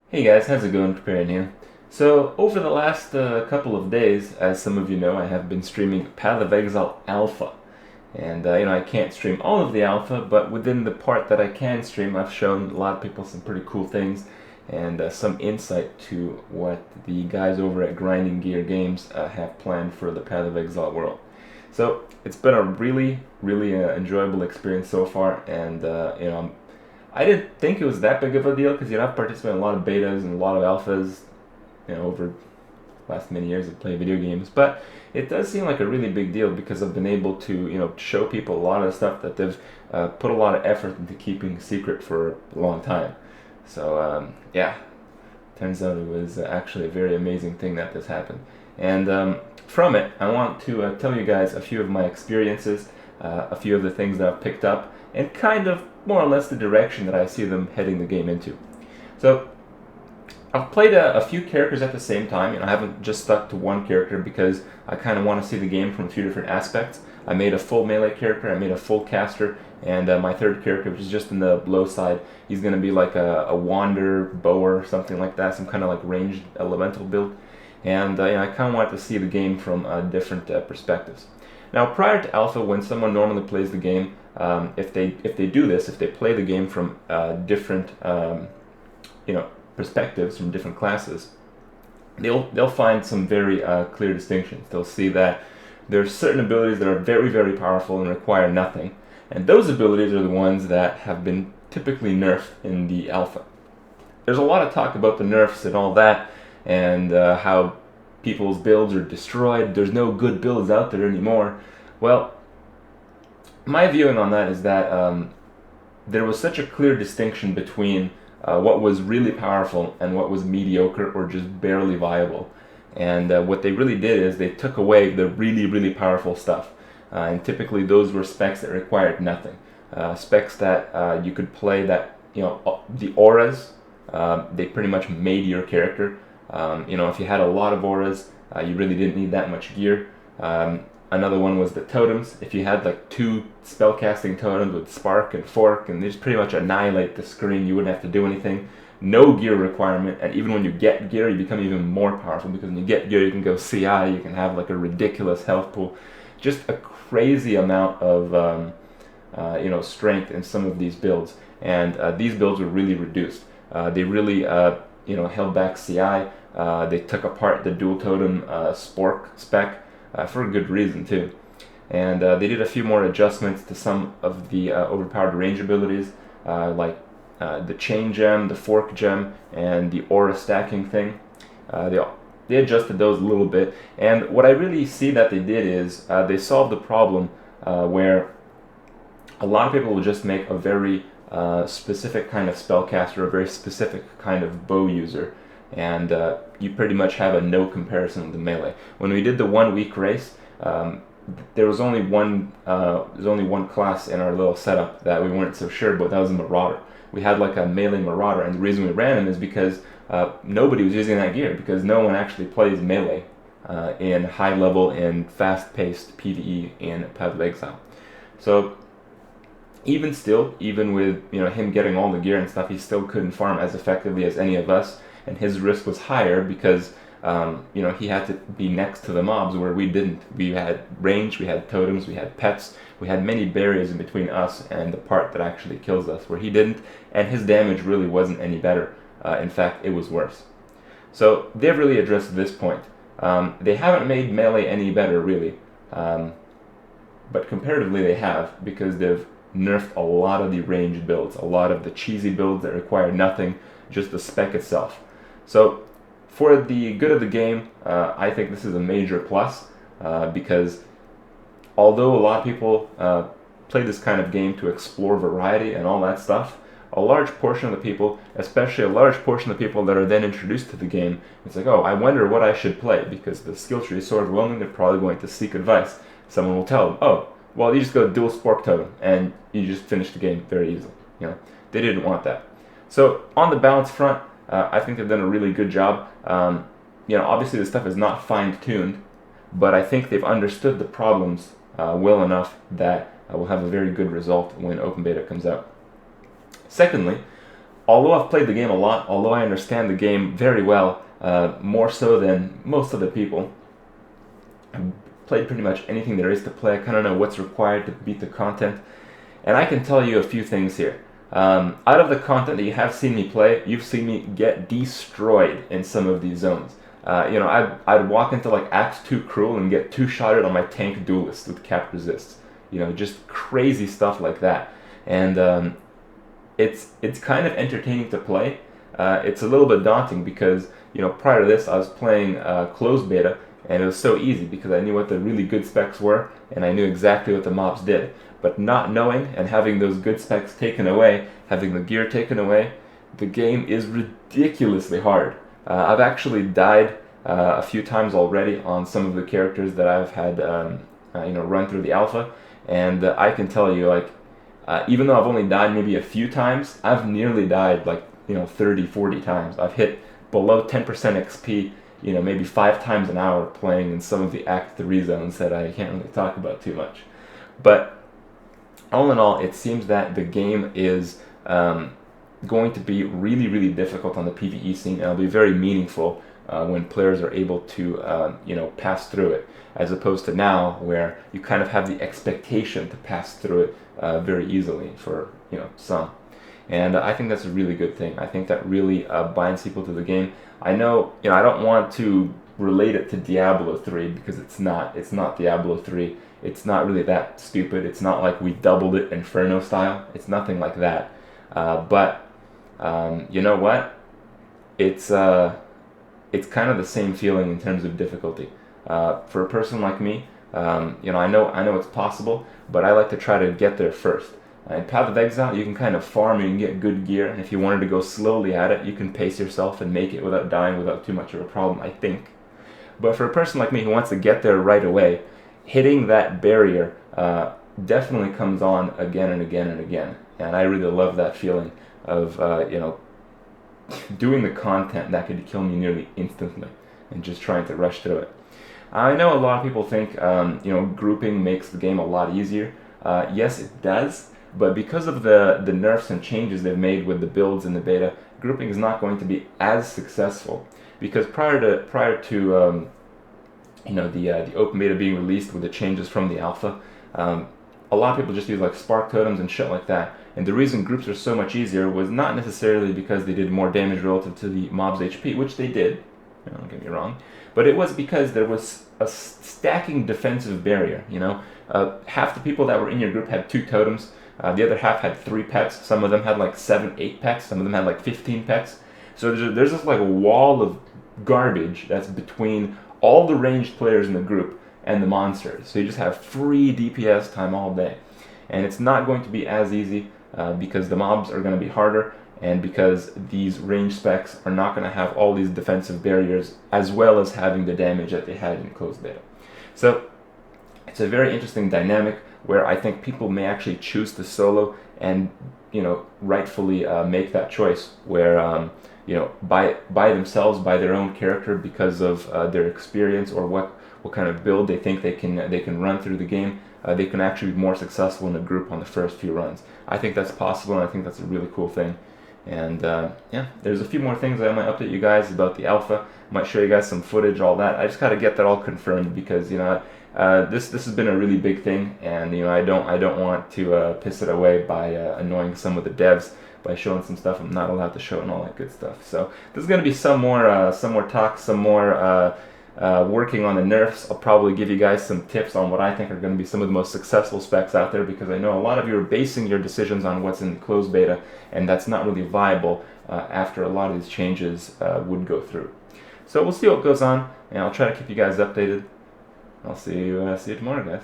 Hey guys, how's it going? Preparing here. So, over the last couple of days, as some of you know, I have been streaming Path of Exile Alpha. And, I can't stream all of the alpha, but within the part that I can stream, I've shown a lot of people some pretty cool things and some insight to what the guys over at Grinding Gear Games have planned for the Path of Exile world. So, it's been a really enjoyable experience so far, and, I didn't think it was that big of a deal because I've participated in a lot of betas and a lot of alphas, over the last many years of playing video games. But it does seem like a really big deal because I've been able to show people a lot of stuff that they've put a lot of effort into keeping secret for a long time. So yeah, turns out it was actually a very amazing thing that this happened. And from it, I want to tell you guys a few of my experiences, a few of the things that I've picked up, and kind of more or less the direction that I see them heading the game into. So I've played a few characters at the same time. I haven't just stuck to one character because I kind of want to see the game from a few different aspects. I made a full melee character, I made a full caster, and my third character, which is just in the low side, he's going to be like a wander, bower, something like that, some kind of like ranged elemental build. And I kind of want to see the game from different perspectives. Now, prior to alpha, when someone normally plays the game, if they do this, if they play the game from different perspectives from different classes, they'll find some very clear distinctions. They'll see that there's certain abilities that are very powerful and require nothing, and those abilities are the ones that have been typically nerfed in the alpha. There's a lot of talk about the nerfs and all that, and how people's builds are destroyed. There's no good builds out there anymore. Well, my viewing on that is that there was such a clear distinction between what was really powerful and what was mediocre or just barely viable. And what they really did is they took away the really powerful stuff. And typically those were specs that required nothing. Specs that you could play that, the auras, they pretty much made your character. If you had a lot of auras, you really didn't need that much gear. Another one was the totems. If you had like two spellcasting totems with Spark and Fork, and they just pretty much annihilate the screen, you wouldn't have to do anything. No gear requirement, and even when you get gear, you become even more powerful because when you get gear, you can go CI, you can have like a ridiculous health pool. Just a crazy amount of strength in some of these builds, and these builds were really reduced. They really held back CI. They took apart the dual totem Spork spec for a good reason too. And they did a few more adjustments to some of the overpowered range abilities, like the chain gem, the fork gem, and the aura stacking thing. They adjusted those a little bit, and what I really see that they did is they solved the problem where a lot of people will just make a very specific kind of spellcaster, a very specific kind of bow user, and you pretty much have a no comparison with the melee. When we did the 1 week race, there was only one class in our little setup that we weren't so sure about. That was a Marauder. We had like a melee Marauder, and the reason we ran him is because nobody was using that gear, because no one actually plays melee in high level and fast paced PvE in Path of Exile. So even still, even with him getting all the gear and stuff, he still couldn't farm as effectively as any of us, and his risk was higher because he had to be next to the mobs where we didn't. We had range, we had totems, we had pets, we had many barriers in between us and the part that actually kills us, where he didn't, and his damage really wasn't any better. In fact, it was worse. So they've really addressed this point. They haven't made melee any better, really, but comparatively they have, because they've nerfed a lot of the ranged builds, a lot of the cheesy builds that require nothing, just the spec itself. So for the good of the game, I think this is a major plus, because although a lot of people play this kind of game to explore variety and all that stuff, a large portion of the people, especially a large portion of the people that are then introduced to the game, it's like, oh, I wonder what I should play, because the skill tree is so overwhelming, they're probably going to seek advice. Someone will tell them, oh, well, you just go dual Spork totem, and you just finish the game very easily. They didn't want that. So on the balance front, I think they've done a really good job. Obviously this stuff is not fine-tuned, but I think they've understood the problems well enough that we'll have a very good result when open beta comes out. Secondly, although I've played the game a lot, although I understand the game very well, more so than most other people, I've played pretty much anything there is to play. I kind of know what's required to beat the content. And I can tell you a few things here. Out of the content that you have seen me play, you've seen me get destroyed in some of these zones. I'd walk into like Act 2 Cruel and get two-shotted on my tank duelist with cap resists. Just crazy stuff like that. And it's kind of entertaining to play. It's a little bit daunting because, prior to this, I was playing closed beta, and it was so easy because I knew what the really good specs were, and I knew exactly what the mobs did. But not knowing and having those good specs taken away, having the gear taken away, the game is ridiculously hard. I've actually died a few times already on some of the characters that I've had run through the alpha, and I can tell you, like, even though I've only died maybe a few times, I've nearly died like 30, 40 times. I've hit below 10% XP, maybe 5 times an hour playing in some of the Act 3 zones that I can't really talk about too much. But all in all, it seems that the game is going to be really, really difficult on the PvE scene, and it'll be very meaningful when players are able to, pass through it, as opposed to now where you kind of have the expectation to pass through it very easily for, some. And I think that's a really good thing. I think that really binds people to the game. I know, I don't want to relate it to Diablo 3 because it's not Diablo 3. It's not really that stupid. It's not like we doubled it Inferno style. It's nothing like that. But you know what? It's kind of the same feeling in terms of difficulty. For a person like me, I know it's possible, but I like to try to get there first. In Path of Exile, you can kind of farm and get good gear, and if you wanted to go slowly at it, you can pace yourself and make it without dying without too much of a problem, I think. But for a person like me who wants to get there right away, hitting that barrier definitely comes on again and again and again. And I really love that feeling of, doing the content that could kill me nearly instantly and just trying to rush through it. I know a lot of people think, grouping makes the game a lot easier. Yes, it does. But because of the nerfs and changes they've made with the builds in the beta, grouping is not going to be as successful. Because prior to the open beta being released with the changes from the alpha, a lot of people just use like spark totems and shit like that. And the reason groups are so much easier was not necessarily because they did more damage relative to the mob's HP, which they did, don't get me wrong, but it was because there was a stacking defensive barrier. Half the people that were in your group had 2 totems. The other half had 3 pets. Some of them had like 7, 8 pets. Some of them had like 15 pets. So there's this like wall of garbage that's between all the ranged players in the group and the monsters. So you just have free DPS time all day. And it's not going to be as easy because the mobs are going to be harder, and because these range specs are not going to have all these defensive barriers as well as having the damage that they had in closed beta. So it's a very interesting dynamic where I think people may actually choose to solo and rightfully make that choice where by themselves, by their own character, because of their experience or what kind of build they think they can run through the game, they can actually be more successful in a group on the first few runs. I think that's possible, and I think that's a really cool thing. And there's a few more things that I might update you guys about the alpha. I might show you guys some footage, all that. I just got to get that all confirmed because this has been a really big thing, and I don't want to piss it away by annoying some of the devs by showing some stuff I'm not allowed to show and all that good stuff. So there's going to be some more talk, some more working on the nerfs. I'll probably give you guys some tips on what I think are going to be some of the most successful specs out there, because I know a lot of you are basing your decisions on what's in the closed beta, and that's not really viable after a lot of these changes would go through. So we'll see what goes on, and I'll try to keep you guys updated. I'll see you tomorrow, guys.